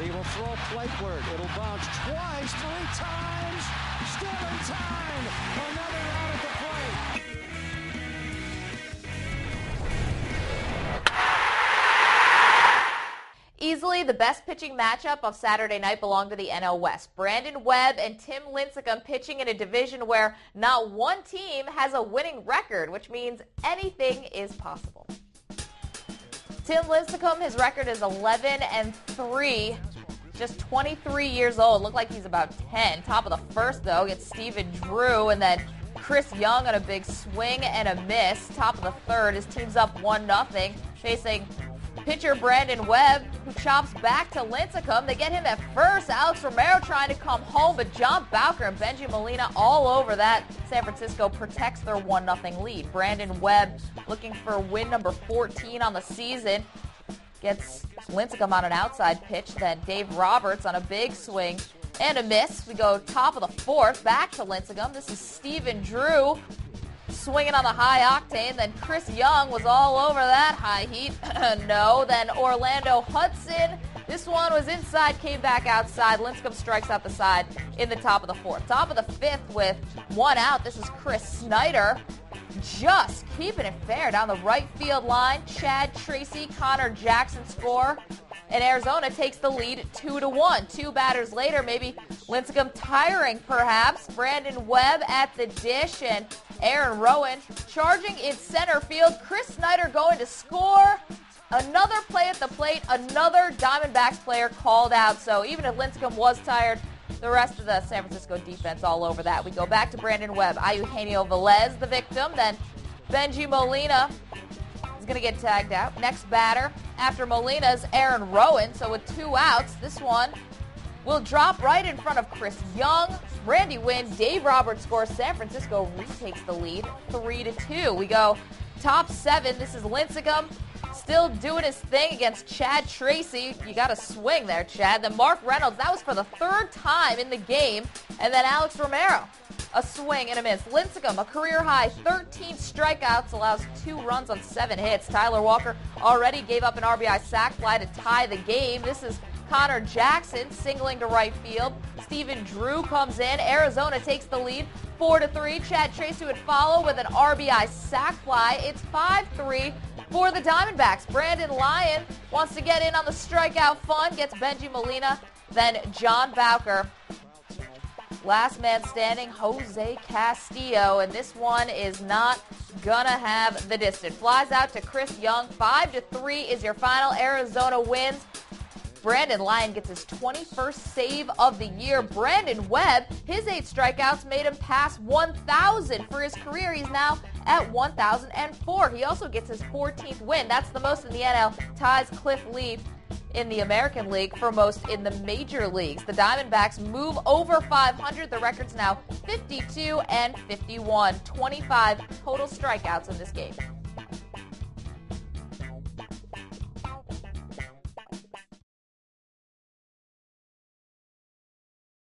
He will throw plateward. It'll bounce twice, 3 times. Still in time. Another out at the plate. Easily the best pitching matchup of Saturday night belonged to the NL West. Brandon Webb and Tim Lincecum pitching in a division where not one team has a winning record, which means anything is possible. Tim Lincecum, his record is 11-3, just 23 years old. Looked like he's about 10. Top of the first, though, gets Stephen Drew, and then Chris Young on a big swing and a miss. Top of the third, his team's up 1-0, facing pitcher Brandon Webb, who chops back to Lincecum. They get him at first. Alex Romero trying to come home, but John Bowker and Benji Molina all over that. San Francisco protects their 1-0 lead. Brandon Webb looking for win number 14 on the season. Gets Lincecum on an outside pitch. Then Dave Roberts on a big swing and a miss. We go top of the fourth, back to Lincecum. This is Stephen Drew swinging on the high octane. Then Chris Young was all over that high heat. No. Then Orlando Hudson. This one was inside, came back outside. Lincecum strikes out the side in the top of the fourth. Top of the fifth with one out. This is Chris Snyder. Just keeping it fair down the right field line. Chad Tracy, Connor Jackson score. And Arizona takes the lead 2-1. 2 batters later, maybe Lincecum tiring perhaps. Brandon Webb at the dish and Aaron Rowan charging in center field. Chris Snyder going to score. Another play at the plate. Another Diamondbacks player called out. So even if Lincecum was tired, the rest of the San Francisco defense all over that. We go back to Brandon Webb. Eugenio Velez, the victim. Then Benji Molina is going to get tagged out. Next batter after Molina's Aaron Rowan. So with 2 outs, this one will drop right in front of Chris Young. Randy Wynn, Dave Roberts scores. San Francisco retakes the lead 3-2. We go top 7. This is Lincecum still doing his thing against Chad Tracy. You got to swing there, Chad. Then Mark Reynolds, that was for the 3rd time in the game. And then Alex Romero, a swing and a miss. Lincecum, a career-high 13 strikeouts, allows 2 runs on 7 hits. Tyler Walker already gave up an RBI sac fly to tie the game. This is Connor Jackson singling to right field. Stephen Drew comes in. Arizona takes the lead 4-3. Chad Tracy would follow with an RBI sac fly. It's 5-3 for the Diamondbacks. Brandon Lyon wants to get in on the strikeout fun. Gets Benji Molina. Then John Bowker. Last man standing, Jose Castillo. And this one is not gonna have the distance. Flies out to Chris Young. 5-3 is your final. Arizona wins. Brandon Lyon gets his 21st save of the year. Brandon Webb, his 8 strikeouts made him pass 1,000 for his career. He's now at 1,004. He also gets his 14th win. That's the most in the NL. Ties Cliff Lee in the American League for most in the major leagues. The Diamondbacks move over 500. The record's now 52-51. 25 total strikeouts in this game.